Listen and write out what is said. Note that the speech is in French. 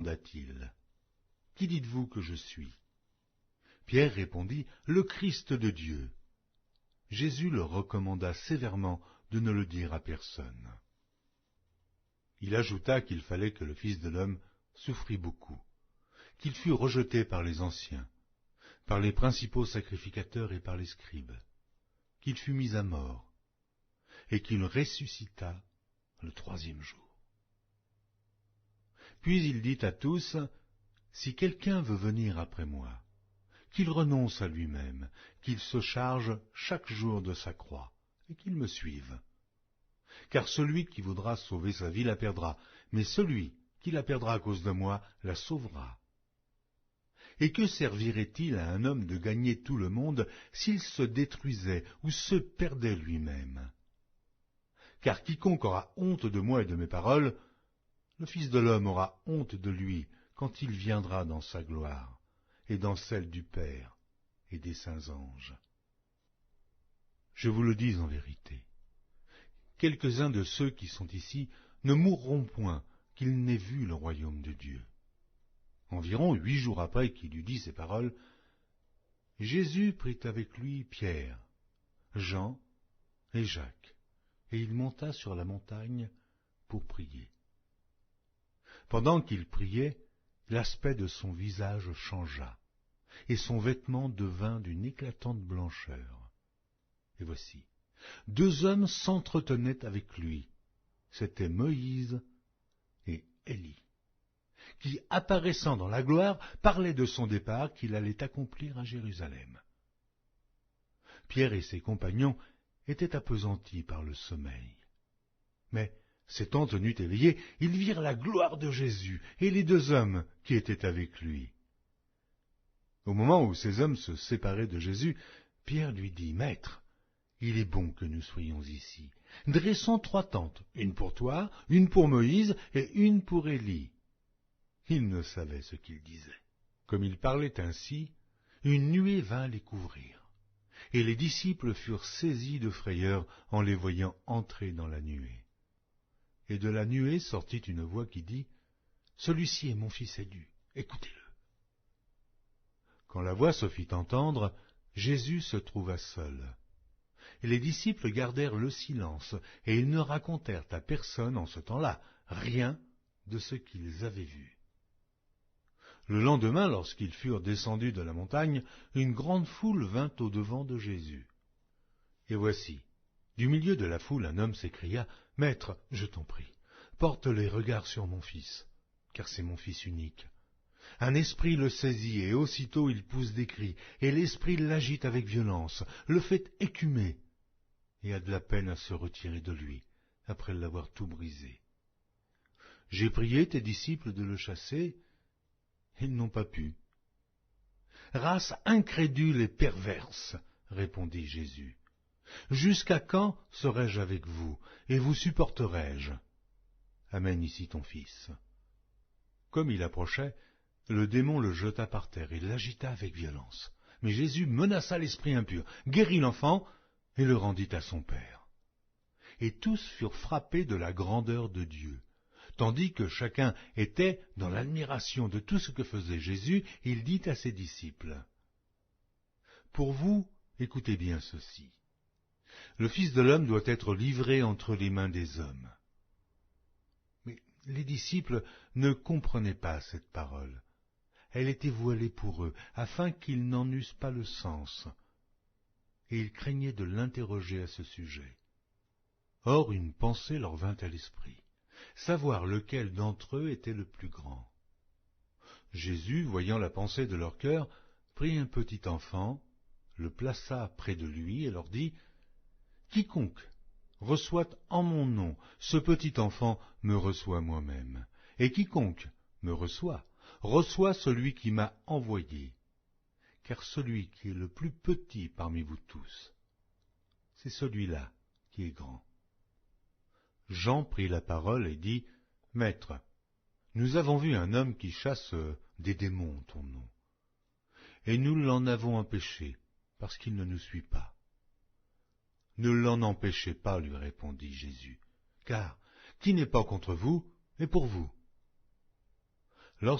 demanda-t-il. Qui dites-vous que je suis? Pierre répondit, le Christ de Dieu. Jésus leur recommanda sévèrement de ne le dire à personne. Il ajouta qu'il fallait que le Fils de l'homme souffrit beaucoup, qu'il fût rejeté par les anciens, par les principaux sacrificateurs et par les scribes, qu'il fût mis à mort, et qu'il ressuscita le troisième jour. Puis il dit à tous, « Si quelqu'un veut venir après moi, qu'il renonce à lui-même, qu'il se charge chaque jour de sa croix, et qu'il me suive. Car celui qui voudra sauver sa vie la perdra, mais celui qui la perdra à cause de moi la sauvera. Et que servirait-il à un homme de gagner tout le monde s'il se détruisait ou se perdait lui-même? Car quiconque aura honte de moi et de mes paroles, le Fils de l'homme aura honte de lui quand il viendra dans sa gloire et dans celle du Père et des saints anges. Je vous le dis en vérité, quelques-uns de ceux qui sont ici ne mourront point qu'ils n'aient vu le royaume de Dieu. » Environ 8 jours après qu'il eut dit ces paroles, Jésus prit avec lui Pierre, Jean et Jacques, et il monta sur la montagne pour prier. Pendant qu'il priait, l'aspect de son visage changea, et son vêtement devint d'une éclatante blancheur. Et voici, 2 hommes s'entretenaient avec lui, c'étaient Moïse et Élie, qui, apparaissant dans la gloire, parlaient de son départ qu'il allait accomplir à Jérusalem. Pierre et ses compagnons étaient appesantis par le sommeil. Mais, s'étant tenus éveillés, ils virent la gloire de Jésus et les 2 hommes qui étaient avec lui. Au moment où ces hommes se séparaient de Jésus, Pierre lui dit, « Maître, il est bon que nous soyons ici. Dressons 3 tentes, une pour toi, une pour Moïse et une pour Élie. » Il ne savait ce qu'il disait. Comme il parlait ainsi, une nuée vint les couvrir, et les disciples furent saisis de frayeur en les voyant entrer dans la nuée. Et de la nuée sortit une voix qui dit, « Celui-ci est mon fils élu, écoutez-le. » Quand la voix se fit entendre, Jésus se trouva seul. Et les disciples gardèrent le silence, et ils ne racontèrent à personne en ce temps-là rien de ce qu'ils avaient vu. Le lendemain, lorsqu'ils furent descendus de la montagne, une grande foule vint au-devant de Jésus. Et voici, du milieu de la foule, un homme s'écria, « Maître, je t'en prie, porte les regards sur mon fils, car c'est mon fils unique. Un esprit le saisit, et aussitôt il pousse des cris, et l'esprit l'agite avec violence, le fait écumer, et a de la peine à se retirer de lui, après l'avoir tout brisé. J'ai prié tes disciples de le chasser, ils n'ont pas pu. » « Race incrédule et perverse, répondit Jésus, jusqu'à quand serai-je avec vous, et vous supporterai-je? Amène ici ton fils. Comme il approchait, le démon le jeta par terre et l'agita avec violence. Mais Jésus menaça l'esprit impur, guérit l'enfant et le rendit à son père. Et tous furent frappés de la grandeur de Dieu. Tandis que chacun était dans l'admiration de tout ce que faisait Jésus, il dit à ses disciples, « Pour vous, écoutez bien ceci. Le Fils de l'homme doit être livré entre les mains des hommes. » Mais les disciples ne comprenaient pas cette parole. Elle était voilée pour eux, afin qu'ils n'en eussent pas le sens, et ils craignaient de l'interroger à ce sujet. Or une pensée leur vint à l'esprit, savoir lequel d'entre eux était le plus grand. Jésus, voyant la pensée de leur cœur, prit un petit enfant, le plaça près de lui et leur dit, « Quiconque reçoit en mon nom ce petit enfant me reçoit moi-même, et quiconque me reçoit celui qui m'a envoyé, car celui qui est le plus petit parmi vous tous, c'est celui-là qui est grand. » Jean prit la parole et dit, « Maître, nous avons vu un homme qui chasse des démons en ton nom, et nous l'en avons empêché, parce qu'il ne nous suit pas. » « Ne l'en empêchez pas, lui répondit Jésus, car qui n'est pas contre vous est pour vous.